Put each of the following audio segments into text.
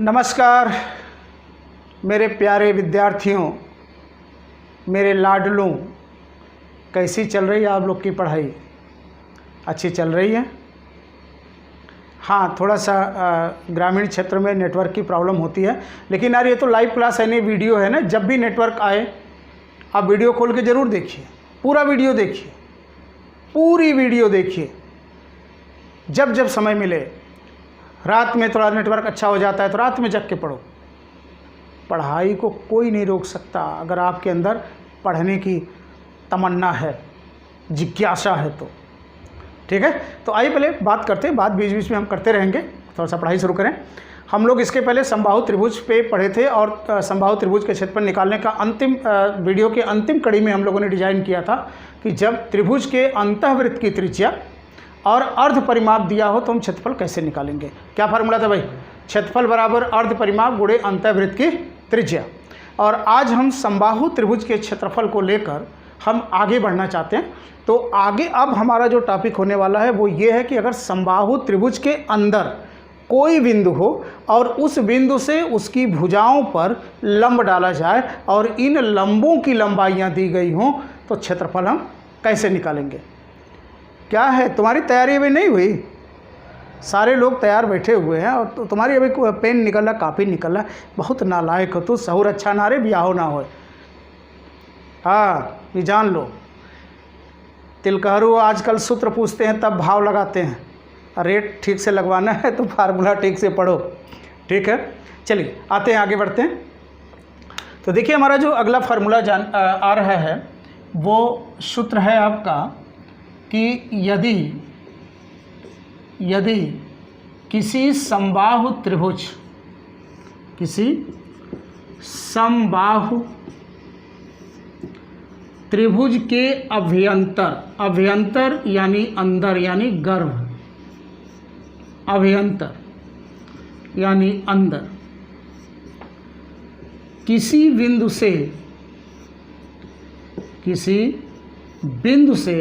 नमस्कार मेरे प्यारे विद्यार्थियों, मेरे लाडलों, कैसी चल रही है आप लोग की पढ़ाई? अच्छी चल रही है? हाँ, थोड़ा सा ग्रामीण क्षेत्र में नेटवर्क की प्रॉब्लम होती है, लेकिन यार ये तो लाइव क्लास है नहीं, वीडियो है ना। जब भी नेटवर्क आए आप वीडियो खोल के ज़रूर देखिए, पूरा वीडियो देखिए, पूरी वीडियो देखिए। जब जब समय मिले, रात में थोड़ा नेटवर्क अच्छा हो जाता है तो रात में जग के पढ़ो। पढ़ाई को कोई नहीं रोक सकता अगर आपके अंदर पढ़ने की तमन्ना है, जिज्ञासा है तो। ठीक है, तो आइए पहले बात करते हैं, बात बीच बीच में हम करते रहेंगे। थोड़ा सा पढ़ाई शुरू करें। हम लोग इसके पहले समबाहु त्रिभुज पे पढ़े थे और समबाहु त्रिभुज के क्षेत्रफल निकालने का अंतिम वीडियो के अंतिम कड़ी में हम लोगों ने डिजाइन किया था कि जब त्रिभुज के अंतःवृत्त की त्रिज्या और अर्ध परिमाप दिया हो तो हम क्षेत्रफल कैसे निकालेंगे। क्या फार्मूला था भाई? क्षेत्रफल बराबर अर्ध परिमाप गुणे अंतःवृत्त की त्रिज्या। और आज हम समबाहु त्रिभुज के क्षेत्रफल को लेकर हम आगे बढ़ना चाहते हैं। तो आगे अब हमारा जो टॉपिक होने वाला है वो ये है कि अगर समबाहु त्रिभुज के अंदर कोई बिंदु हो और उस बिंदु से उसकी भुजाओं पर लंब डाला जाए और इन लंबों की लंबाइयाँ दी गई हों तो क्षेत्रफल हम कैसे निकालेंगे। क्या है, तुम्हारी तैयारी अभी नहीं हुई? सारे लोग तैयार बैठे हुए हैं और तो तुम्हारी अभी पेन निकल रहा, कापी निकल रहा। बहुत नालायक हो तू, सहूर अच्छा ना रे, ब्याहो ना हो। हाँ, ये जान लो, तिलकहरू आजकल सूत्र पूछते हैं तब भाव लगाते हैं। रेट ठीक से लगवाना है तो फार्मूला ठीक से पढ़ो। ठीक है, चलिए आते हैं, आगे बढ़ते हैं। तो देखिए हमारा जो अगला फार्मूला आ रहा है वो सूत्र है आपका कि यदि किसी समबाहु त्रिभुज के अभ्यंतर यानी अंदर यानी गर्भ, अभ्यंतर यानी अंदर किसी बिंदु से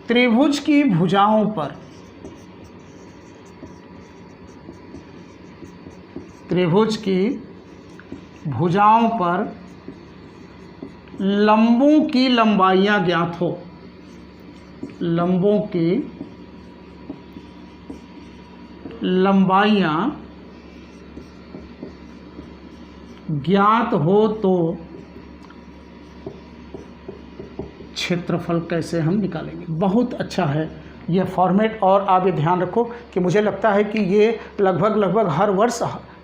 त्रिभुज की भुजाओं पर लंबों की लंबाइयां ज्ञात हो, लंबों की लंबाइयां ज्ञात हो तो क्षेत्रफल कैसे हम निकालेंगे। बहुत अच्छा है ये फॉर्मेट, और आप ये ध्यान रखो कि मुझे लगता है कि ये लगभग हर वर्ष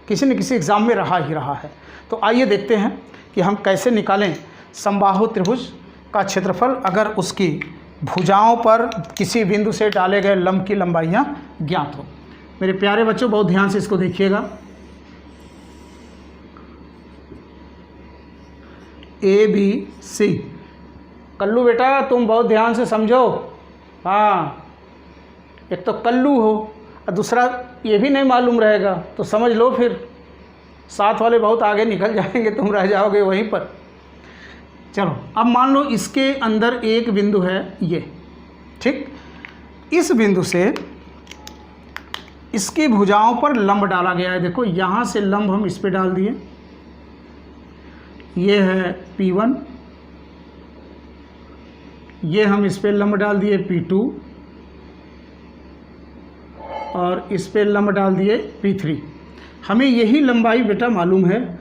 किसी न किसी एग्ज़ाम में रहा ही रहा है। तो आइए देखते हैं कि हम कैसे निकालें समबाहु त्रिभुज का क्षेत्रफल अगर उसकी भुजाओं पर किसी बिंदु से डाले गए लंब की लंबाइयाँ ज्ञात हो। मेरे प्यारे बच्चों, बहुत ध्यान से इसको देखिएगा। ABC, कल्लू बेटा तुम बहुत ध्यान से समझो। हाँ, एक तो कल्लू हो और दूसरा ये भी नहीं मालूम रहेगा तो समझ लो फिर साथ वाले बहुत आगे निकल जाएंगे, तुम रह जाओगे वहीं पर। चलो, अब मान लो इसके अंदर एक बिंदु है ये, ठीक। इस बिंदु से इसकी भुजाओं पर लंब डाला गया है। देखो यहाँ से लंब हम इस पे डाल दिए, ये है P1, ये हम इस पे लंब डाल दिए P2 और इस पे लंब डाल दिए P3। हमें यही लंबाई बेटा मालूम है,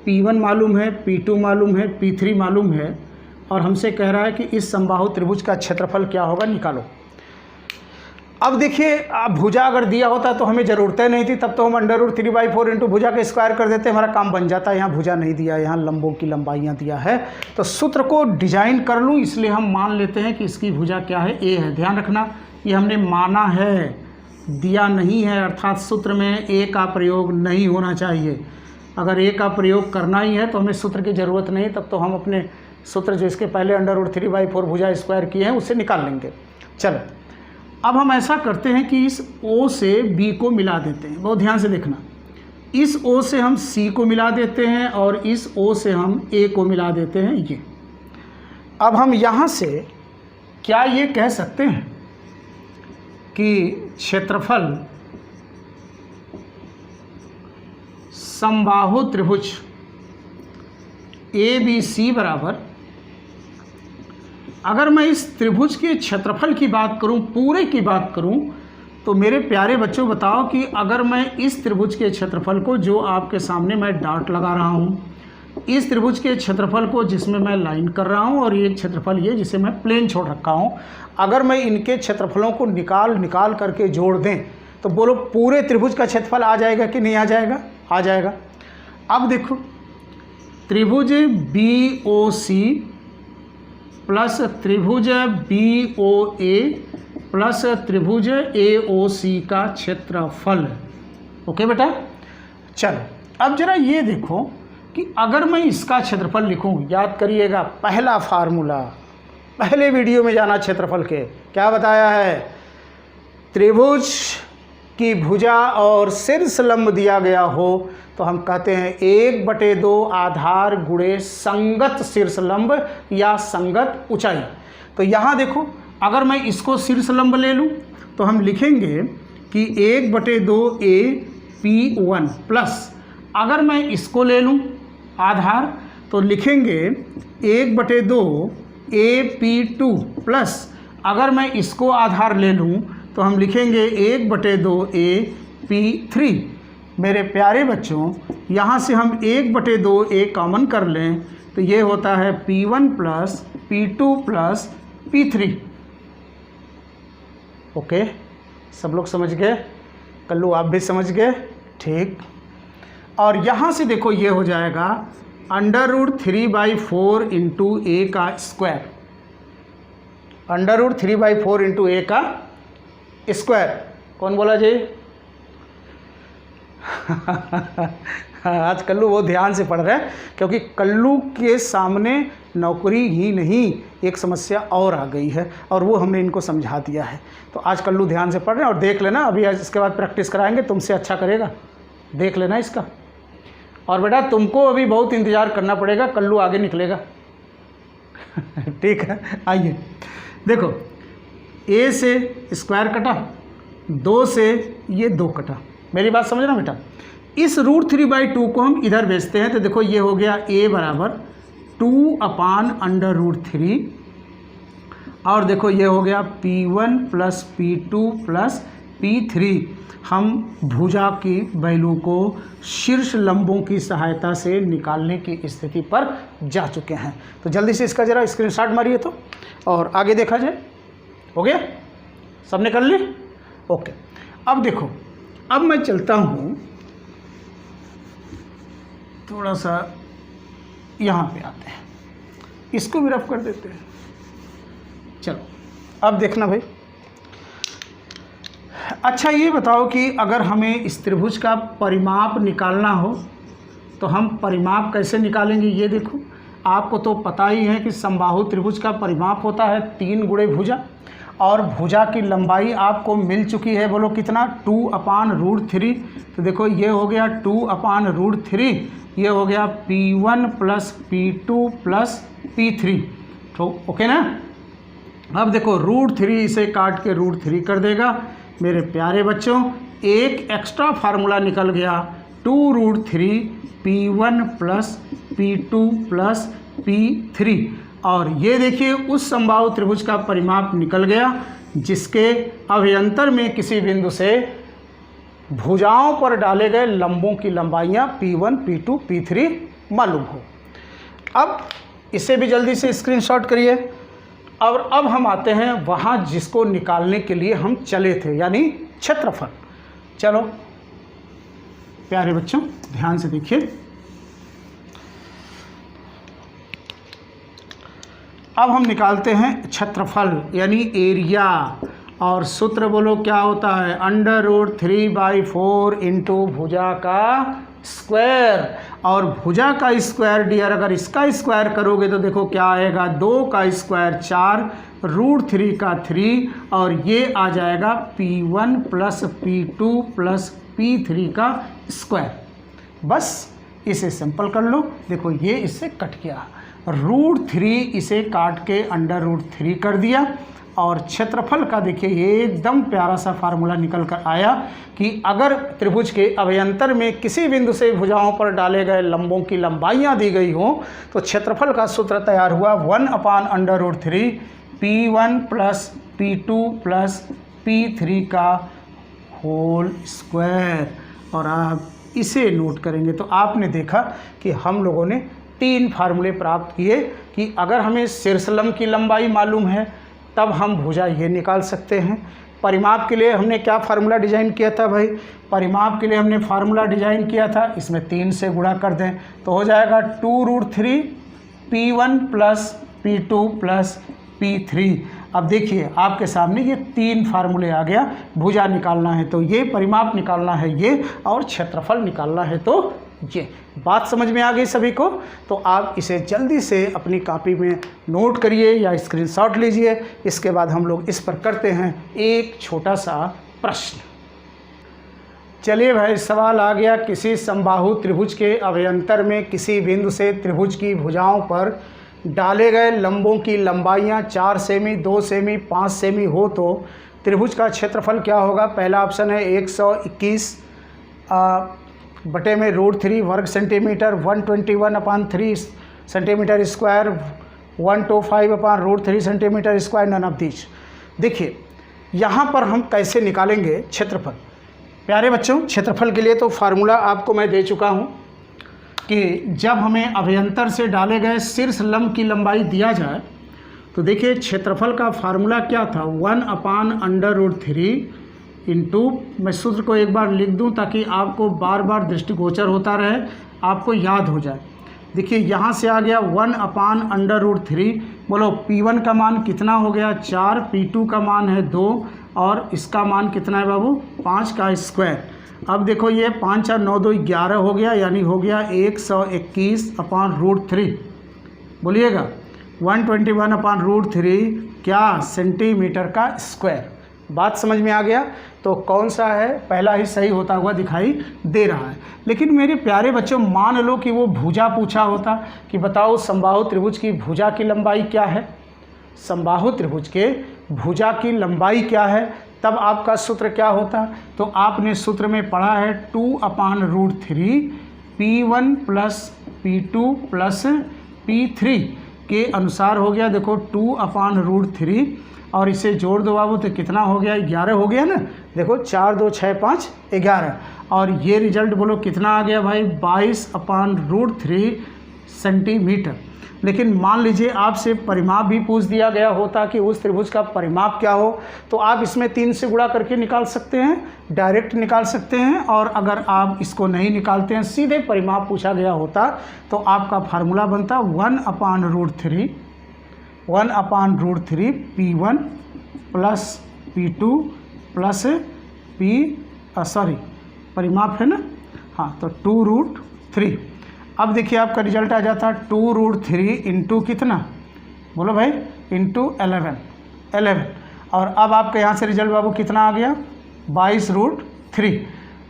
P1 मालूम है, P2 मालूम है, P3 मालूम है, और हमसे कह रहा है कि इस समबाहु त्रिभुज का क्षेत्रफल क्या होगा, निकालो। अब देखिए, भुजा अगर दिया होता तो हमें ज़रूरतें नहीं थी, तब तो हम √3/4 इंटू भुजा के स्क्वायर कर देते, हमारा काम बन जाता है। यहाँ भुजा नहीं दिया, यहाँ लंबों की लंबाइयाँ दिया है, तो सूत्र को डिजाइन कर लूँ, इसलिए हम मान लेते हैं कि इसकी भुजा क्या है, A है। ध्यान रखना, ये हमने माना है, दिया नहीं है, अर्थात सूत्र में A का प्रयोग नहीं होना चाहिए। अगर A का प्रयोग करना ही है तो हमें सूत्र की ज़रूरत नहीं, तब तो हम अपने सूत्र जो इसके पहले √3/4 भुजा स्क्वायर किए हैं उससे निकाल लेंगे। चलो, अब हम ऐसा करते हैं कि इस O से B को मिला देते हैं। बहुत ध्यान से देखना, इस O से हम C को मिला देते हैं और इस O से हम A को मिला देते हैं। ये अब हम यहाँ से क्या ये कह सकते हैं कि क्षेत्रफल समबाहु त्रिभुज ABC बराबर, अगर मैं इस त्रिभुज के क्षेत्रफल की बात करूं, पूरे की बात करूं, तो मेरे प्यारे बच्चों बताओ कि अगर मैं इस त्रिभुज के क्षेत्रफल को, जो आपके सामने मैं डॉट लगा रहा हूं, इस त्रिभुज के क्षेत्रफल को जिसमें मैं लाइन कर रहा हूं, और ये क्षेत्रफल ये जिसे मैं प्लेन छोड़ रखा हूं, अगर मैं इनके क्षेत्रफलों को निकाल करके जोड़ दें तो बोलो पूरे त्रिभुज का क्षेत्रफल आ जाएगा कि नहीं आ जाएगा? आ जाएगा। अब देखो, त्रिभुज BOC प्लस त्रिभुज BOA प्लस त्रिभुज AOC का क्षेत्रफल। ओके बेटा, चलो अब जरा ये देखो कि अगर मैं इसका क्षेत्रफल लिखूं, याद करिएगा पहला फार्मूला, पहले वीडियो में जाना क्षेत्रफल के, क्या बताया है? त्रिभुज की भुजा और शीर्ष लंब दिया गया हो तो हम कहते हैं 1/2 आधार गुणे संगत शीर्ष लंब या संगत ऊंचाई। तो यहाँ देखो, अगर मैं इसको शीर्ष लंब ले लूँ तो हम लिखेंगे कि 1/2 AP1 प्लस, अगर मैं इसको ले लूँ आधार तो लिखेंगे 1/2 AP2 प्लस, अगर मैं इसको आधार ले लूँ तो हम लिखेंगे 1/2 AP3। मेरे प्यारे बच्चों, यहाँ से हम 1/2 A कॉमन कर लें तो ये होता है P1 plus P2 plus P3। Okay, सब लोग समझ गए? कल्लू आप भी समझ गए? ठीक। और यहाँ से देखो ये हो जाएगा √3/4 इंटू A का स्क्वायर, √3/4 इंटू A का स्क्वायर। कौन बोला जी? आज कल्लू बहुत ध्यान से पढ़ रहे हैं, क्योंकि कल्लू के सामने नौकरी ही नहीं एक समस्या और आ गई है, और वो हमने इनको समझा दिया है। तो आज कल्लू ध्यान से पढ़ रहे हैं, और देख लेना, अभी इसके बाद प्रैक्टिस कराएंगे, तुमसे अच्छा करेगा, देख लेना इसका। और बेटा तुमको अभी बहुत इंतज़ार करना पड़ेगा, कल्लू आगे निकलेगा। ठीक है, आइए देखो, A से स्क्वायर कटा, 2 से ये 2 कटा। मेरी बात समझना बेटा, इस √3/2 को हम इधर भेजते हैं तो देखो ये हो गया A बराबर 2/√3, और देखो ये हो गया P1 plus P2 plus P3। हम भुजा की वैल्यू को शीर्ष लंबों की सहायता से निकालने की स्थिति पर जा चुके हैं। तो जल्दी से इसका ज़रा स्क्रीनशॉट मारिए तो, और आगे देखा जाए। हो गया? सबने कर ली? ओके। अब देखो, अब मैं चलता हूँ, थोड़ा सा यहाँ पे आते हैं, इसको भी रफ कर देते हैं। चलो अब देखना भाई, अच्छा ये बताओ कि अगर हमें इस त्रिभुज का परिमाप निकालना हो तो हम परिमाप कैसे निकालेंगे? ये देखो, आपको तो पता ही है कि समबाहु त्रिभुज का परिमाप होता है 3 गुणे भुजा, और भुजा की लंबाई आपको मिल चुकी है, बोलो कितना? 2/√3। तो देखो ये हो गया 2/√3, ये हो गया P1 plus P2 plus P3। तो ओके ना? अब देखो √3 इसे काट के √3 कर देगा। मेरे प्यारे बच्चों, एक एक्स्ट्रा फार्मूला निकल गया, 2√3 P1 plus P2 plus P3। और ये देखिए उस समबाहु त्रिभुज का परिमाप निकल गया जिसके अभ्यंतर में किसी बिंदु से भुजाओं पर डाले गए लंबों की लंबाइयाँ P1, P2, P3 मालूम हो। अब इसे भी जल्दी से स्क्रीनशॉट करिए। और अब हम आते हैं वहाँ जिसको निकालने के लिए हम चले थे, यानी क्षेत्रफल। चलो प्यारे बच्चों ध्यान से देखिए, अब हम निकालते हैं क्षेत्रफल यानी एरिया, और सूत्र बोलो क्या होता है? √3/4 इंटू भुजा का स्क्वायर। और भुजा का स्क्वायर डियर अगर इसका स्क्वायर करोगे तो देखो क्या आएगा? 2 का स्क्वायर 4, √3 का 3, और ये आ जाएगा P1 plus P2 plus P3 का स्क्वायर। बस इसे सिंपल कर लो। देखो ये इससे कट गया, √3 इसे काट के √3 कर दिया, और क्षेत्रफल का देखिए एकदम प्यारा सा फार्मूला निकल कर आया कि अगर त्रिभुज के अभ्यंतर में किसी बिंदु से भुजाओं पर डाले गए लंबों की लंबाइयाँ दी गई हों तो क्षेत्रफल का सूत्र तैयार हुआ 1/√3 P1 + P2 + P3 का होल स्क्वायर। और आप इसे नोट करेंगे तो आपने देखा कि हम लोगों ने 3 फार्मूले प्राप्त किए कि अगर हमें शीर्षलंब की लंबाई मालूम है तब हम भुजा ये निकाल सकते हैं। परिमाप के लिए हमने क्या फार्मूला डिजाइन किया था भाई? परिमाप के लिए हमने फार्मूला डिजाइन किया था, इसमें 3 से गुणा कर दें तो हो जाएगा 2√3 P1 + P2 + P3। अब देखिए आपके सामने ये 3 फार्मूले आ गया। भुजा निकालना है तो ये, परिमाप निकालना है ये, और क्षेत्रफल निकालना है तो ये। बात समझ में आ गई सभी को? तो आप इसे जल्दी से अपनी कॉपी में नोट करिए या स्क्रीनशॉट लीजिए। इसके बाद हम लोग इस पर करते हैं एक छोटा सा प्रश्न। चलिए भाई, सवाल आ गया, किसी समबाहु त्रिभुज के अभ्यंतर में किसी बिंदु से त्रिभुज की भुजाओं पर डाले गए लंबों की लंबाइयाँ 4 सेमी, 2 सेमी, 5 सेमी हो तो त्रिभुज का क्षेत्रफल क्या होगा? पहला ऑप्शन है 121 बटे में √3 वर्ग centimetre, 121/3 centimetre square, 125/√3 centimetre square, none of these. देखिए यहाँ पर हम कैसे निकालेंगे क्षेत्रफल। प्यारे बच्चों, क्षेत्रफल के लिए तो फार्मूला आपको मैं दे चुका हूँ कि जब हमें अभ्यंतर से डाले गए शीर्ष लंब की लंबाई दिया जाए तो देखिए क्षेत्रफल का फार्मूला क्या था? 1/√3 इंटू, मैं सूत्र को एक बार लिख दूं ताकि आपको बार बार दृष्टिगोचर होता रहे, आपको याद हो जाए। देखिए यहाँ से आ गया 1/√3। बोलो P1 का मान कितना हो गया? 4, P2 का मान है 2 और इसका मान कितना है बाबू? 5 का स्क्वायर। अब देखो ये 5 और 9 2 11 हो गया, यानी हो गया 121/√3। बोलिएगा 121/√3 क्या? सेंटीमीटर का स्क्वायर। बात समझ में आ गया? तो कौन सा है? पहला ही सही होता हुआ दिखाई दे रहा है। लेकिन मेरे प्यारे बच्चों, मान लो कि वो भुजा पूछा होता कि बताओ समबाहु त्रिभुज की भुजा की लंबाई क्या है? समबाहु त्रिभुज के भुजा की लंबाई क्या है? तब आपका सूत्र क्या होता? तो आपने सूत्र में पढ़ा है 2/√3 P1 + P2 + P3 के अनुसार हो गया। देखो 2/√3 और इसे जोड़ दो बाबू तो कितना हो गया? 11 हो गया ना। देखो 4 2 6 5 11 और ये रिजल्ट बोलो कितना आ गया भाई? 22/√3 सेंटीमीटर। लेकिन मान लीजिए आपसे परिमाप भी पूछ दिया गया होता कि उस त्रिभुज का परिमाप क्या हो, तो आप इसमें 3 से गुणा करके निकाल सकते हैं, डायरेक्ट निकाल सकते हैं। और अगर आप इसको नहीं निकालते हैं, सीधे परिमाप पूछा गया होता, तो आपका फार्मूला बनता 1/√3 P1 + P2 + परिमाप है ना, हाँ, तो 2√3। अब देखिए आपका रिजल्ट आ जाता 2√3 इंटू कितना? बोलो भाई, इंटू 11। और अब आपके यहाँ से रिजल्ट बाबू कितना आ गया? 22√3।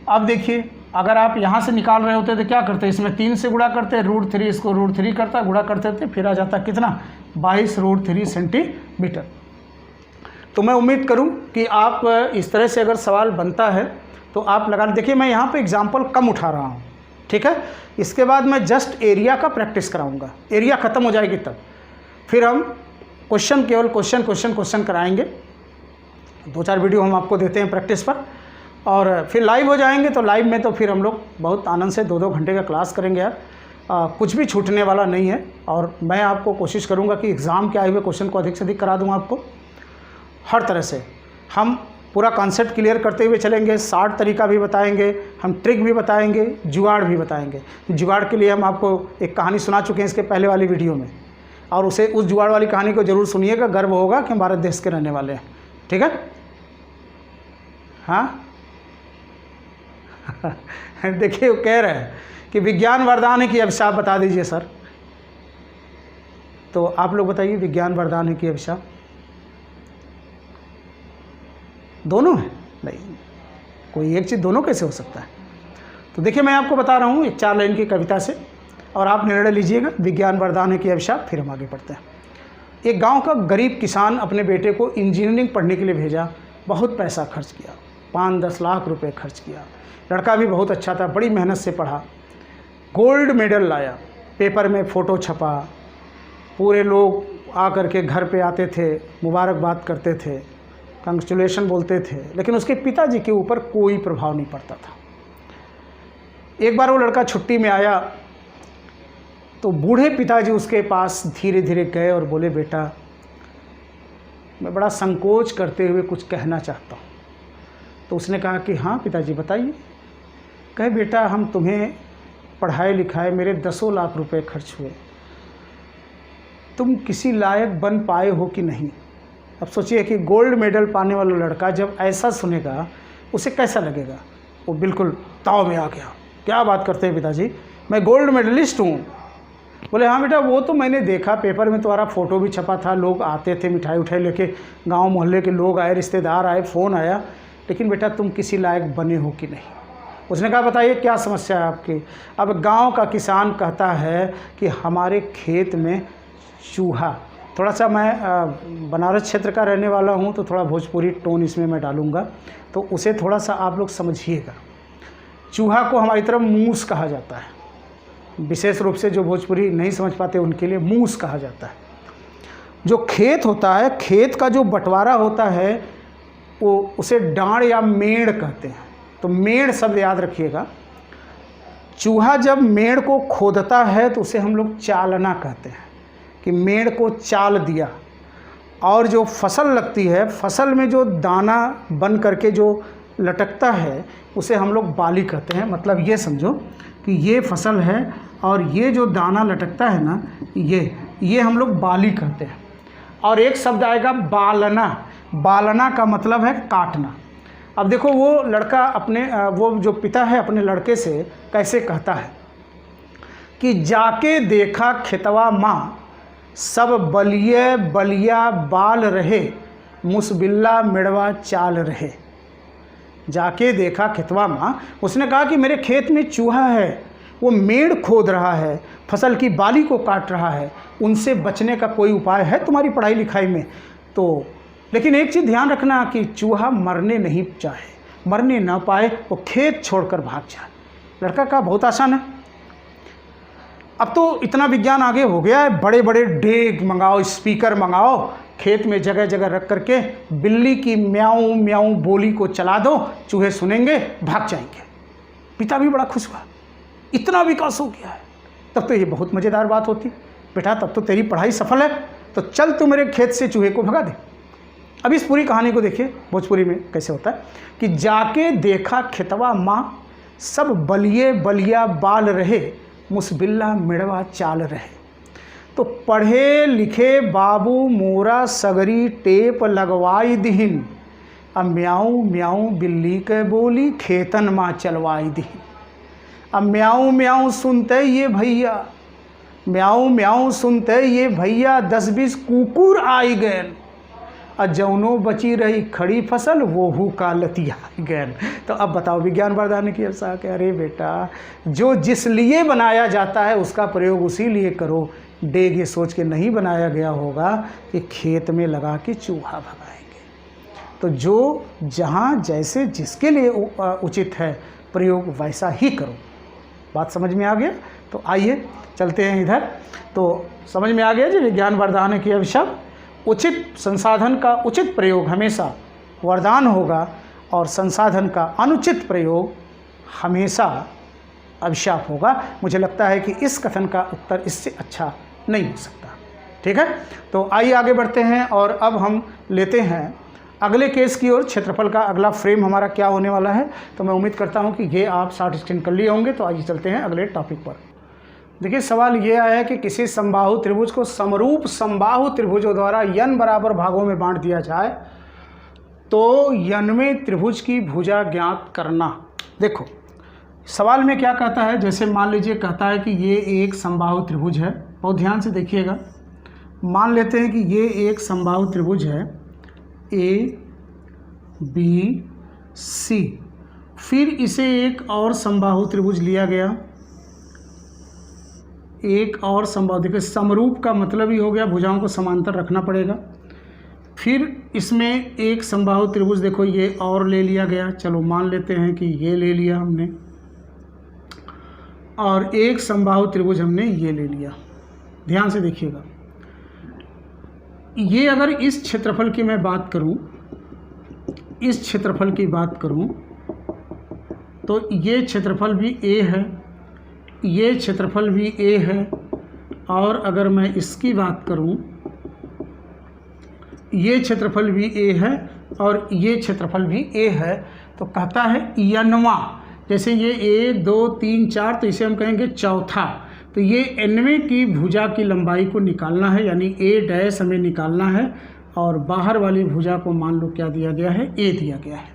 अब देखिए अगर आप यहाँ से निकाल रहे होते तो क्या करते? इसमें 3 से गुणा करते, √3 इसको √3 करता, गुणा करते थे, फिर आ जाता कितना? 22√3 सेंटीमीटर। तो मैं उम्मीद करूँ कि आप इस तरह से अगर सवाल बनता है तो आप लगा। देखिए मैं यहाँ पे एग्जाम्पल कम उठा रहा हूँ, ठीक है। इसके बाद मैं जस्ट एरिया का प्रैक्टिस कराऊंगा। एरिया ख़त्म हो जाएगी तब फिर हम क्वेश्चन, केवल क्वेश्चन कराएंगे। 2-4 वीडियो हम आपको देते हैं प्रैक्टिस पर, और फिर लाइव हो जाएंगे। तो लाइव में तो फिर हम लोग बहुत आनंद से 2-2 घंटे का क्लास करेंगे यार। कुछ भी छूटने वाला नहीं है। और मैं आपको कोशिश करूंगा कि एग्ज़ाम के आए हुए क्वेश्चन को अधिक से अधिक करा दूँ आपको। हर तरह से हम पूरा कॉन्सेप्ट क्लियर करते हुए चलेंगे। 60 तरीका भी बताएंगे, हम ट्रिक भी बताएंगे, जुगाड़ भी बताएंगे। जुगाड़ के लिए हम आपको एक कहानी सुना चुके हैं इसके पहले वाली वीडियो में, और उस जुगाड़ वाली कहानी को ज़रूर सुनिएगा। गर्व होगा कि हम भारत देश के रहने वाले हैं, ठीक है। हाँ देखिए वो कह रहे हैं कि विज्ञान वरदान है कि अभिशाप, बता दीजिए सर। तो आप लोग बताइए, विज्ञान वरदान है कि अभिशाप? दोनों है? नहीं, कोई एक चीज़ दोनों कैसे हो सकता है? तो देखिए मैं आपको बता रहा हूँ एक 4 लाइन की कविता से, और आप निर्णय लीजिएगा विज्ञान वरदान है कि अभिशाप। फिर हम आगे बढ़ते हैं। एक गांव का गरीब किसान अपने बेटे को इंजीनियरिंग पढ़ने के लिए भेजा, बहुत पैसा खर्च किया, 5-10 लाख रुपए खर्च किया। लड़का भी बहुत अच्छा था, बड़ी मेहनत से पढ़ा, गोल्ड मेडल लाया, पेपर में फ़ोटो छपा, पूरे लोग आकर के घर पे आते थे, मुबारकबाद करते थे, कंग्रेचुलेशन बोलते थे, लेकिन उसके पिताजी के ऊपर कोई प्रभाव नहीं पड़ता था। एक बार वो लड़का छुट्टी में आया तो बूढ़े पिताजी उसके पास धीरे धीरे गए और बोले, बेटा मैं बड़ा संकोच करते हुए कुछ कहना चाहता हूँ। तो उसने कहा कि हाँ पिताजी बताइए। कहे, बेटा हम तुम्हें पढ़ाए लिखाए, मेरे 10 लाख रुपए खर्च हुए, तुम किसी लायक बन पाए हो कि नहीं। अब सोचिए कि गोल्ड मेडल पाने वाला लड़का जब ऐसा सुनेगा उसे कैसा लगेगा। वो बिल्कुल ताव में आ गया, क्या बात करते हैं पिताजी, मैं गोल्ड मेडलिस्ट हूँ। बोले, हाँ बेटा वो तो मैंने देखा, पेपर में तुम्हारा फ़ोटो भी छपा था, लोग आते थे, मिठाई उठाई लेके, गांव मोहल्ले के लोग आए, रिश्तेदार आए, फ़ोन आया, लेकिन बेटा तुम किसी लायक बने हो कि नहीं। उसने कहा, बताइए क्या समस्या है आपकी। अब गांव का किसान कहता है कि हमारे खेत में चूहा, थोड़ा सा मैं बनारस क्षेत्र का रहने वाला हूँ तो थोड़ा भोजपुरी टोन इसमें मैं डालूँगा, तो उसे थोड़ा सा आप लोग समझिएगा। चूहा को हमारी तरफ मूस कहा जाता है, विशेष रूप से जो भोजपुरी नहीं समझ पाते उनके लिए मूस कहा जाता है। जो खेत होता है, खेत का जो बंटवारा होता है वो उसे डांड या मेड़ कहते हैं। तो मेड़ शब्द याद रखिएगा। चूहा जब मेड़ को खोदता है तो उसे हम लोग चालना कहते हैं, कि मेड़ को चाल दिया। और जो फसल लगती है, फसल में जो दाना बन करके जो लटकता है उसे हम लोग बाली कहते हैं। मतलब ये समझो कि ये फसल है और ये जो दाना लटकता है ना, ये हम लोग बाली कहते हैं। और एक शब्द आएगा बालना। बालना का मतलब है काटना। अब देखो वो लड़का अपने वो जो पिता है अपने लड़के से कैसे कहता है कि जाके देखा खेतवा माँ, सब बलिए बलिया बाल रहे, मुसबिल्ला मिड़वा चाल रहे। जाके देखा खेतवा माँ, उसने कहा कि मेरे खेत में चूहा है, वो मेड़ खोद रहा है, फसल की बाली को काट रहा है, उनसे बचने का कोई उपाय है तुम्हारी पढ़ाई लिखाई में? तो लेकिन एक चीज़ ध्यान रखना कि चूहा मरने नहीं चाहे, मरने ना पाए, वो खेत छोड़कर भाग जाए। लड़का का बहुत आसान है। अब तो इतना विज्ञान आगे हो गया है, बड़े बड़े डेग मंगाओ, स्पीकर मंगाओ, खेत में जगह जगह रख करके बिल्ली की म्याऊं म्याऊं बोली को चला दो, चूहे सुनेंगे, भाग जाएंगे। पिता भी बड़ा खुश हुआ, इतना विकास हो गया है। तब तो ये बहुत मज़ेदार बात होती, बेटा तब तो तेरी पढ़ाई सफल है, तो चल तू मेरे खेत से चूहे को भगा दे। अब इस पूरी कहानी को देखिए भोजपुरी में कैसे होता है कि जाके देखा खेतवा माँ, सब बलिए बलिया बाल रहे, मुसबिल्ला मिड़वा चाल रहे। तो पढ़े लिखे बाबू मोरा सगरी टेप लगवाई दिहिन, अब म्याऊं म्याऊं बिल्ली के बोली खेतन माँ चलवाई दिहिन। अब म्याऊं म्याऊं सुनते ये भैया, म्याऊं म्याऊं सुनते ये भैया, 10-20 कुकुर आई गए, और जौनो बची रही खड़ी फसल वोहू का लतिया गैन। तो अब बताओ विज्ञान वरदान की ऐसा कि अरे बेटा जो जिस लिए बनाया जाता है उसका प्रयोग उसी लिए करो। डेग ये सोच के नहीं बनाया गया होगा कि खेत में लगा के चूहा भगाएंगे। तो जो जहाँ जैसे जिसके लिए उचित है प्रयोग वैसा ही करो। बात समझ में आ गया? तो आइए चलते हैं इधर। तो समझ में आ गया जी विज्ञान वरदान की अभिशाप। उचित संसाधन का उचित प्रयोग हमेशा वरदान होगा और संसाधन का अनुचित प्रयोग हमेशा अभिशाप होगा। मुझे लगता है कि इस कथन का उत्तर इससे अच्छा नहीं हो सकता। ठीक है, तो आइए आगे बढ़ते हैं और अब हम लेते हैं अगले केस की ओर। क्षेत्रफल का अगला फ्रेम हमारा क्या होने वाला है, तो मैं उम्मीद करता हूं कि ये आप शॉर्ट स्क्रीन कर लिए होंगे। तो आइए चलते हैं अगले टॉपिक पर। देखिए सवाल ये आया है कि किसी समबाहु त्रिभुज को समरूप समबाहु त्रिभुजों द्वारा n बराबर भागों में बांट दिया जाए तो n वें त्रिभुज की भुजा ज्ञात करना। देखो सवाल में क्या कहता है, जैसे मान लीजिए कहता है कि ये एक समबाहु त्रिभुज है। बहुत ध्यान से देखिएगा। मान लेते हैं कि ये एक समबाहु त्रिभुज है ABC, फिर इसे एक और समबाहु त्रिभुज लिया गया एक और संभव, देखिए समरूप का मतलब ही हो गया भुजाओं को समांतर रखना पड़ेगा। फिर इसमें एक समबाहु त्रिभुज देखो ये और ले लिया गया, चलो मान लेते हैं कि ये ले लिया हमने, और एक समबाहु त्रिभुज हमने ये ले लिया। ध्यान से देखिएगा, ये अगर इस क्षेत्रफल की मैं बात करूं, इस क्षेत्रफल की बात करूं तो ये क्षेत्रफल भी a है, ये क्षेत्रफल भी a है, और अगर मैं इसकी बात करूं, ये क्षेत्रफल भी a है और ये क्षेत्रफल भी a है, तो कहता है n वां, जैसे ये 1 2 3 4, तो इसे हम कहेंगे चौथा। तो ये nवें की भुजा की लंबाई को निकालना है, यानी a डैश हमें निकालना है, और बाहर वाली भुजा को मान लो क्या दिया गया है, a दिया गया है।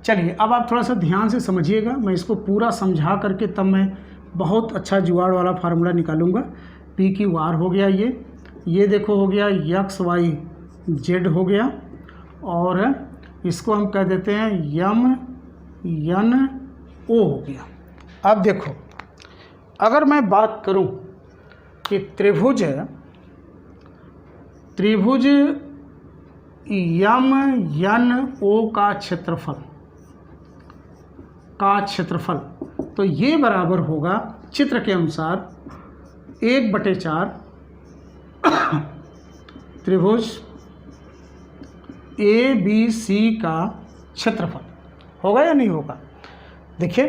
चलिए अब आप थोड़ा सा ध्यान से समझिएगा, मैं इसको पूरा समझा करके तब मैं बहुत अच्छा जुगाड़ वाला फार्मूला निकालूंगा। p की r हो गया, ये देखो हो गया x y z हो गया, और इसको हम कह देते हैं m n o हो गया। अब देखो, अगर मैं बात करूं कि त्रिभुज m n o का क्षेत्रफल, तो ये बराबर होगा चित्र के अनुसार 1/4 त्रिभुज ABC का क्षेत्रफल। होगा या नहीं होगा? देखिए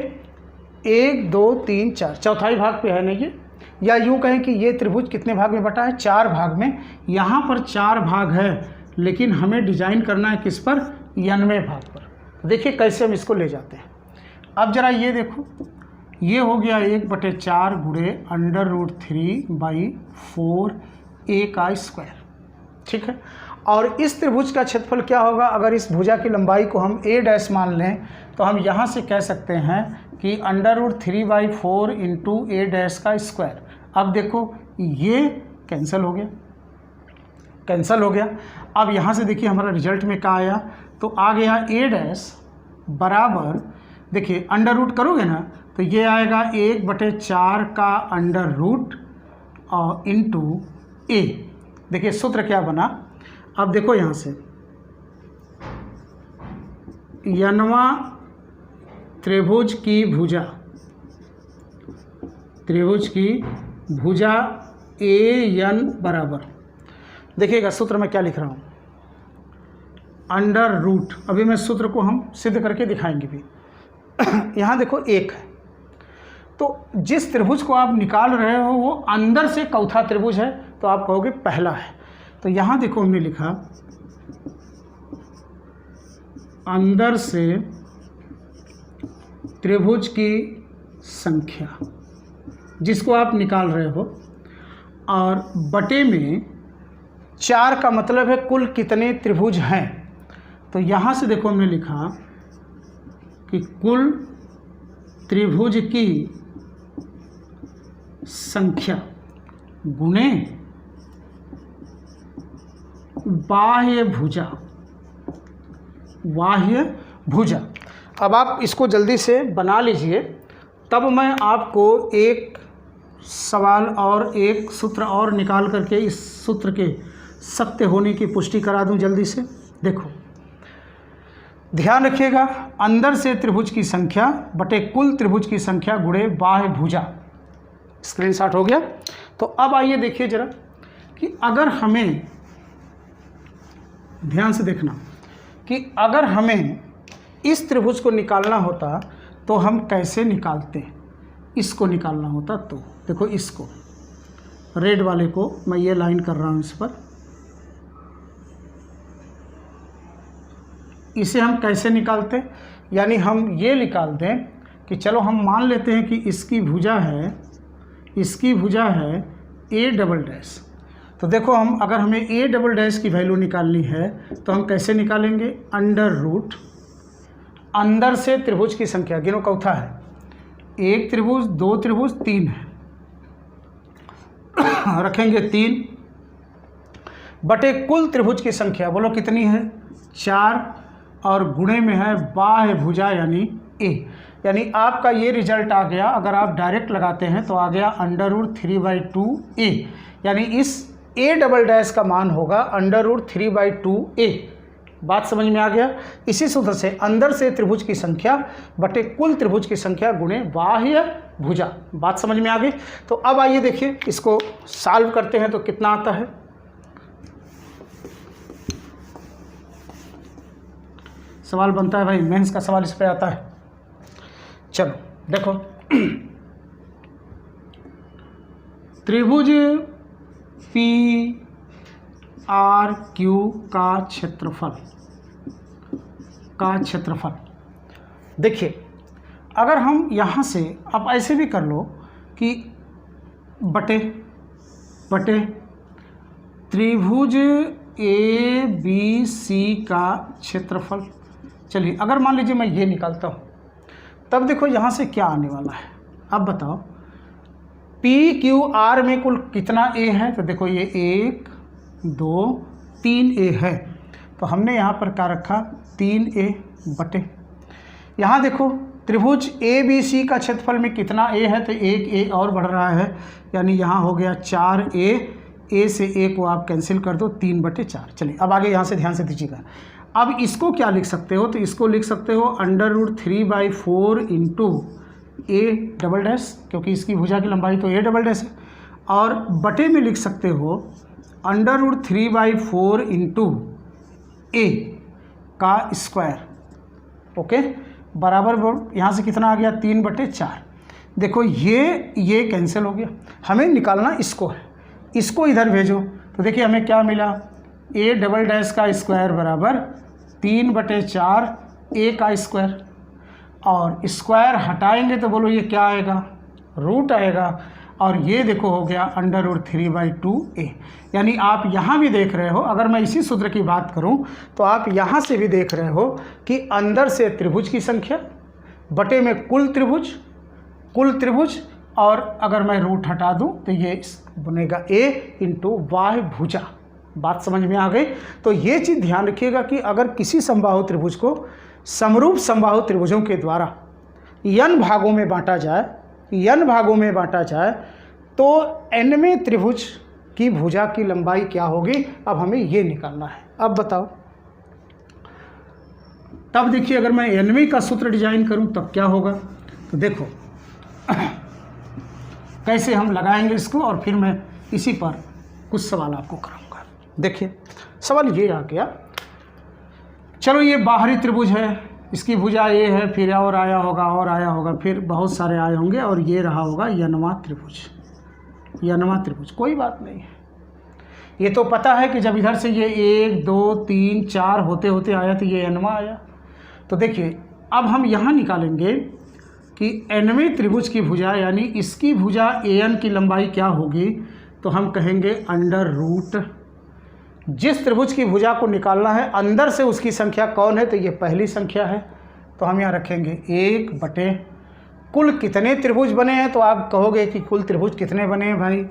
1 2 3 4 चौथाई भाग पे है ना ये, या यूँ कहें कि ये त्रिभुज कितने भाग में बटा है, 4 भाग में। यहाँ पर 4 भाग है, लेकिन हमें डिजाइन करना है किस पर, nवें भाग पर। देखिए कैसे हम इसको ले जाते हैं। अब जरा ये देखो, ये हो गया 1/4 गुणे √3/4a का स्क्वायर, ठीक है। और इस त्रिभुज का क्षेत्रफल क्या होगा, अगर इस भुजा की लंबाई को हम a डैश मान लें तो हम यहाँ से कह सकते हैं कि √3/4 इंटू a डैश का स्क्वायर। अब देखो ये कैंसिल हो गया। अब यहाँ से देखिए हमारा रिजल्ट में क्या आया, तो आ गया a डैश बराबर, देखिए अंडर रूट करोगे ना तो ये आएगा 1/4 का अंडर रूट और इंटू a। देखिए सूत्र क्या बना, अब देखो यहाँ से nवां त्रिभुज की भुजा an बराबर, देखिएगा सूत्र में क्या लिख रहा हूँ, अंडर रूट। अभी मैं सूत्र को हम सिद्ध करके दिखाएंगे भी। यहाँ देखो 1 है, तो जिस त्रिभुज को आप निकाल रहे हो वो अंदर से चौथा त्रिभुज है, तो आप कहोगे पहला है। तो यहाँ देखो हमने लिखा अंदर से त्रिभुज की संख्या जिसको आप निकाल रहे हो, और बटे में 4 का मतलब है कुल कितने त्रिभुज हैं। तो यहाँ से देखो हमने लिखा कि कुल त्रिभुज की संख्या गुणे बाह्य भुजा। अब आप इसको जल्दी से बना लीजिए, तब मैं आपको एक सवाल और एक सूत्र और निकाल करके इस सूत्र के सत्य होने की पुष्टि करा दूं जल्दी से। देखो ध्यान रखिएगा, अंदर से त्रिभुज की संख्या बटे कुल त्रिभुज की संख्या गुणे बाह्य भुजा। स्क्रीनशॉट हो गया। तो अब आइए देखिए जरा कि अगर हमें, ध्यान से देखना, कि अगर हमें इस त्रिभुज को निकालना होता तो हम कैसे निकालते, इसको निकालना होता तो देखो, इसको रेड वाले को मैं ये लाइन कर रहा हूँ इस पर, इसे हम कैसे निकालते, यानी हम ये निकाल दें कि चलो हम मान लेते हैं कि इसकी भुजा है a डबल डैश। तो देखो हम, अगर हमें a डबल डैश की वैल्यू निकालनी है तो हम कैसे निकालेंगे, अंडर रूट अंदर से त्रिभुज की संख्या, गिनो चौथा है, 1 त्रिभुज 2 त्रिभुज 3 है, रखेंगे 3 बटे कुल त्रिभुज की संख्या, बोलो कितनी है, 4, और गुणे में है बाह्य भुजा यानी a। यानी आपका ये रिजल्ट आ गया, अगर आप डायरेक्ट लगाते हैं तो आ गया √3/2a, यानी इस a डबल डैश का मान होगा √3/2a। बात समझ में आ गया। इसी सूत्र से अंदर से त्रिभुज की संख्या बटे कुल त्रिभुज की संख्या गुणे बाह्य भुजा। बात समझ में आ गई। तो अब आइए देखिए इसको सॉल्व करते हैं तो कितना आता है। सवाल बनता है भाई, मेंस का सवाल इस पे आता है। चलो देखो, त्रिभुज PRQ का क्षेत्रफल देखिए, अगर हम यहाँ से आप ऐसे भी कर लो कि बटे त्रिभुज ABC का क्षेत्रफल। चलिए अगर मान लीजिए मैं ये निकालता हूँ, तब देखो यहाँ से क्या आने वाला है। अब बताओ PQR में कुल कितना A है, तो देखो ये 1 2 3 A है, तो हमने यहाँ पर क्या रखा 3A बटे, यहाँ देखो त्रिभुज ABC का क्षेत्रफल में कितना A है, तो 1 A और बढ़ रहा है, यानी यहाँ हो गया 4A, A से A को आप कैंसिल कर दो, 3/4। चलिए अब आगे यहाँ से ध्यान से दीजिएगा। अब इसको क्या लिख सकते हो, तो इसको लिख सकते हो √3/4 इंटू A डबल डैश, क्योंकि इसकी भुजा की लंबाई तो A डबल डैश है, और बटे में लिख सकते हो √3/4 इंटू A का स्क्वायर। ओके, बराबर यहाँ से कितना आ गया 3/4। देखो ये कैंसिल हो गया, हमें निकालना इसको है, इसको इधर भेजो, तो देखिए हमें क्या मिला, A डबल डैश का स्क्वायर बराबर 3/4 A का स्क्वायर, और स्क्वायर हटाएंगे तो बोलो ये क्या आएगा, रूट आएगा, और ये देखो हो गया √3/2a। यानी आप यहाँ भी देख रहे हो, अगर मैं इसी सूत्र की बात करूँ तो आप यहाँ से भी देख रहे हो कि अंदर से त्रिभुज की संख्या बटे में कुल त्रिभुज, और अगर मैं रूट हटा दूँ तो ये बनेगा A इंटू बाह्य भुजा। बात समझ में आ गई। तो ये चीज़ ध्यान रखिएगा कि अगर किसी समबाहु त्रिभुज को समरूप समबाहु त्रिभुजों के द्वारा n भागों में बांटा जाए तो nवें त्रिभुज की भुजा की लंबाई क्या होगी, अब हमें ये निकालना है। अब बताओ, तब देखिए अगर मैं nवें का सूत्र डिजाइन करूं तब क्या होगा, तो देखो कैसे हम लगाएंगे इसको, और फिर मैं इसी पर कुछ सवाल आपको कराऊंगा। देखिए सवाल ये आ गया, चलो ये बाहरी त्रिभुज है, इसकी भुजा A है, फिर और आया होगा, फिर बहुत सारे आए होंगे, और ये रहा होगा यनवा त्रिभुज। कोई बात नहीं है, ये तो पता है कि जब इधर से ये 1 2 3 4 होते होते आया तो ये nवा आया। तो देखिए अब हम यहाँ निकालेंगे कि nवें त्रिभुज की भुजा, यानी इसकी भुजा an की लंबाई क्या होगी, तो हम कहेंगे अंडर रूट, जिस त्रिभुज की भुजा को निकालना है अंदर से उसकी संख्या कौन है, तो ये पहली संख्या है, तो हम यहाँ रखेंगे 1 बटे कुल कितने त्रिभुज बने हैं, तो आप कहोगे कि कुल त्रिभुज कितने बने हैं भाई,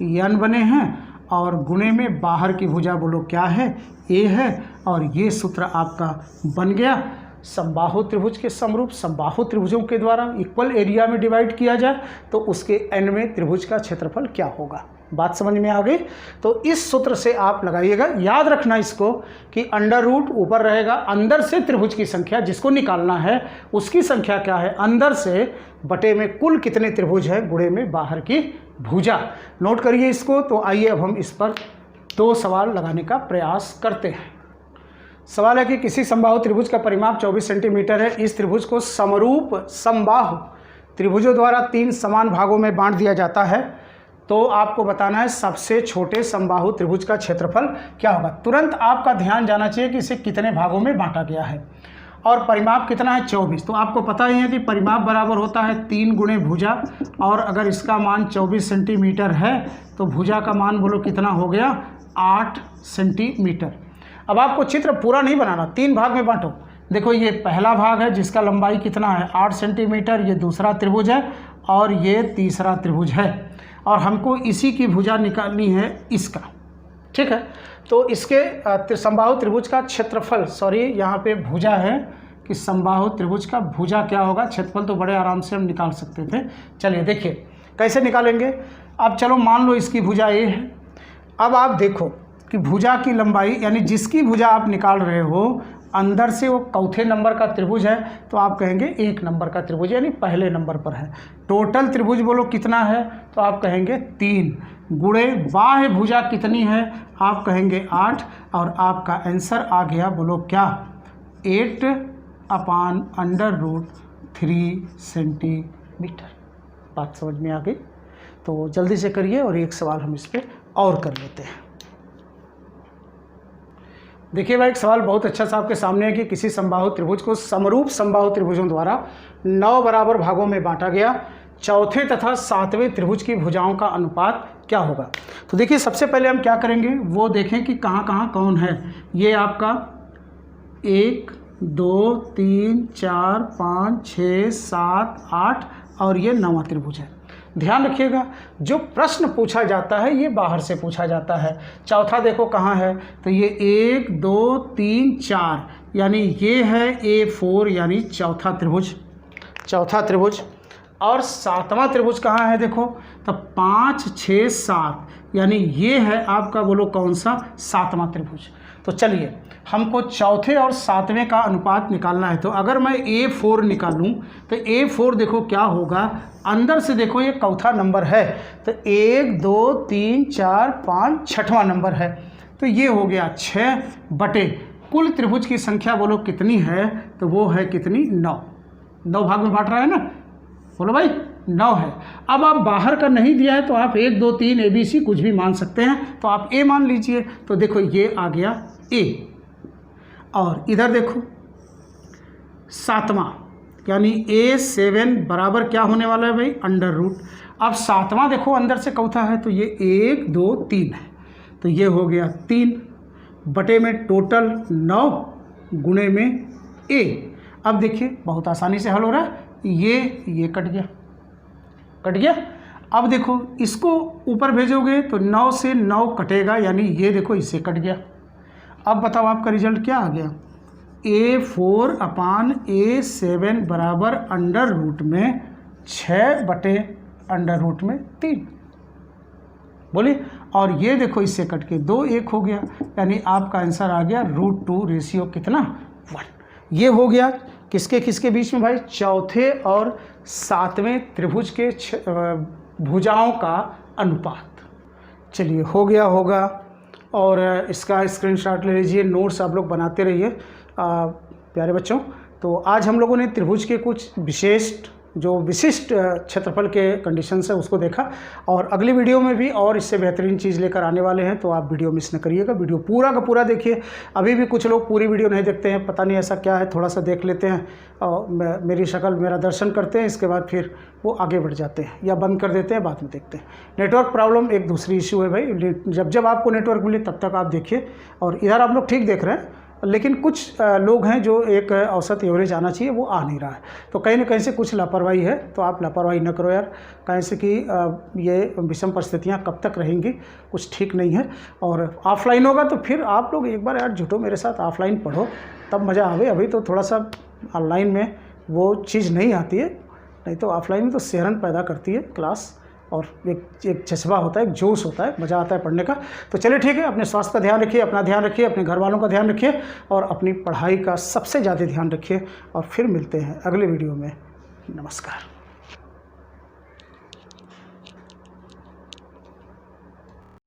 n बने हैं, और गुणे में बाहर की भुजा बोलो क्या है, A है, और ये सूत्र आपका बन गया। समबाहु त्रिभुज के समरूप समबाहु त्रिभुजों के द्वारा इक्वल एरिया में डिवाइड किया जाए तो उसके nवें त्रिभुज का क्षेत्रफल क्या होगा। बात समझ में आ गई। तो इस सूत्र से आप लगाइएगा, याद रखना इसको कि अंडर रूट ऊपर रहेगा, अंदर से त्रिभुज की संख्या जिसको निकालना है उसकी संख्या क्या है, अंदर से बटे में कुल कितने त्रिभुज है गुणे में बाहर की भुजा। नोट करिए इसको। तो आइए अब हम इस पर 2 सवाल लगाने का प्रयास करते हैं। सवाल है कि किसी समबाहु त्रिभुज का परिमाप 24 सेंटीमीटर है, इस त्रिभुज को समरूप समबाहु त्रिभुजों द्वारा 3 समान भागों में बांट दिया जाता है, तो आपको बताना है सबसे छोटे समबाहु त्रिभुज का क्षेत्रफल क्या होगा। तुरंत आपका ध्यान जाना चाहिए कि इसे कितने भागों में बांटा गया है, और परिमाप कितना है 24। तो आपको पता ही है कि परिमाप बराबर होता है 3 गुणे भुजा, और अगर इसका मान 24 सेंटीमीटर है तो भुजा का मान बोलो कितना हो गया 8 सेंटीमीटर। अब आपको चित्र पूरा नहीं बनाना, 3 भाग में बांटो। देखो ये पहला भाग है जिसका लंबाई कितना है 8 सेंटीमीटर, ये दूसरा त्रिभुज है, और ये तीसरा त्रिभुज है, और हमको इसी की भुजा निकालनी है इसका, ठीक है। तो इसके समबाहु त्रिभुज का क्षेत्रफल, सॉरी यहाँ पे भुजा है कि समबाहु त्रिभुज का भुजा क्या होगा। क्षेत्रफल तो बड़े आराम से हम निकाल सकते थे। चलिए देखिए कैसे निकालेंगे। अब चलो मान लो इसकी भुजा ए है। अब आप देखो कि भुजा की लंबाई यानी जिसकी भुजा आप निकाल रहे हो अंदर से वो चौथे नंबर का त्रिभुज है तो आप कहेंगे 1 नंबर का त्रिभुज यानी पहले नंबर पर है। टोटल त्रिभुज बोलो कितना है तो आप कहेंगे 3 गुणे बाह्य भुजा कितनी है आप कहेंगे 8 और आपका आंसर आ गया बोलो क्या 8/√3 सेंटीमीटर। बात समझ में आ गई। तो जल्दी से करिए और एक सवाल हम इस पर और कर लेते हैं। देखिए भाई एक सवाल बहुत अच्छा सा आपके सामने है कि किसी समबाहु त्रिभुज को समरूप समबाहु त्रिभुजों द्वारा 9 बराबर भागों में बांटा गया। चौथे तथा 7वें त्रिभुज की भुजाओं का अनुपात क्या होगा। तो देखिए सबसे पहले हम क्या करेंगे वो देखें कि कहाँ कहाँ कौन है। ये आपका 1 2 3 4 5 6 7 8 और ये 9वां त्रिभुज है। ध्यान रखिएगा जो प्रश्न पूछा जाता है ये बाहर से पूछा जाता है। चौथा देखो कहाँ है तो ये 1 2 3 4 यानी ये है A4 यानी चौथा त्रिभुज। और 7वां त्रिभुज कहाँ है देखो तो 5 6 7 यानी ये है आपका बोलो कौन सा 7वां त्रिभुज। तो चलिए हमको चौथे और 7वें का अनुपात निकालना है। तो अगर मैं A4 निकालूं तो A4 देखो क्या होगा अंदर से देखो ये चौथा नंबर है तो 1 2 3 4 5 छठवां नंबर है तो ये हो गया 6 बटे कुल त्रिभुज की संख्या बोलो कितनी है तो वो है कितनी 9 भाग में बांट रहा है ना बोलो भाई 9 है। अब आप बाहर का नहीं दिया है तो आप 1 2 3 ABC कुछ भी मान सकते हैं तो आप A मान लीजिए। तो देखो ये आ गया A और इधर देखो 7वां यानी A7 बराबर क्या होने वाला है भाई √। अब 7वां देखो अंदर से चौथा है तो ये 1 2 3 है तो ये हो गया 3 बटे में टोटल 9 गुणे में A। अब देखिए बहुत आसानी से हल हो रहा है। ये कट गया। अब देखो इसको ऊपर भेजोगे तो 9 से 9 कटेगा यानी ये देखो इससे कट गया। अब बताओ आपका रिजल्ट क्या आ गया A4/A7 बराबर √6 बटे √3 बोलिए। और ये देखो इससे कट के 2 1 हो गया यानी आपका आंसर आ गया √2 रेशियो कितना 1। ये हो गया किसके बीच में भाई चौथे और 7वें त्रिभुज के भुजाओं का अनुपात। चलिए हो गया होगा और इसका स्क्रीनशॉट ले लीजिए। नोट्स आप लोग बनाते रहिए प्यारे बच्चों। तो आज हम लोगों ने त्रिभुज के कुछ विशिष्ट क्षेत्रफल के कंडीशंस है उसको देखा और अगली वीडियो में भी और इससे बेहतरीन चीज़ लेकर आने वाले हैं। तो आप वीडियो मिस न करिएगा। वीडियो पूरा का पूरा देखिए। अभी भी कुछ लोग पूरी वीडियो नहीं देखते हैं पता नहीं ऐसा क्या है। थोड़ा सा देख लेते हैं और मेरी शक्ल मेरा दर्शन करते हैं इसके बाद फिर वो आगे बढ़ जाते हैं या बंद कर देते हैं बाद में देखते हैं। नेटवर्क प्रॉब्लम एक दूसरी इशू है भाई। जब आपको नेटवर्क मिले तब तक आप देखिए। और इधर आप लोग ठीक देख रहे हैं लेकिन कुछ लोग हैं जो एक औसत एवरेज आना चाहिए वो आ नहीं रहा है। तो कहीं ना कहीं से कुछ लापरवाही है तो आप लापरवाही न करो यार। कहीं से कि ये विषम परिस्थितियाँ कब तक रहेंगी कुछ ठीक नहीं है। और ऑफलाइन होगा तो फिर आप लोग एक बार यार जुटो मेरे साथ ऑफलाइन पढ़ो तब मज़ा आवे। अभी तो थोड़ा सा ऑनलाइन में वो चीज़ नहीं आती है नहीं तो ऑफलाइन में तो सेहरन पैदा करती है क्लास और एक जज्बा होता है एक जोश होता है मज़ा आता है पढ़ने का। तो चलिए ठीक है अपने स्वास्थ्य का ध्यान रखिए अपना ध्यान रखिए अपने घर वालों का ध्यान रखिए और अपनी पढ़ाई का सबसे ज़्यादा ध्यान रखिए और फिर मिलते हैं अगले वीडियो में। नमस्कार।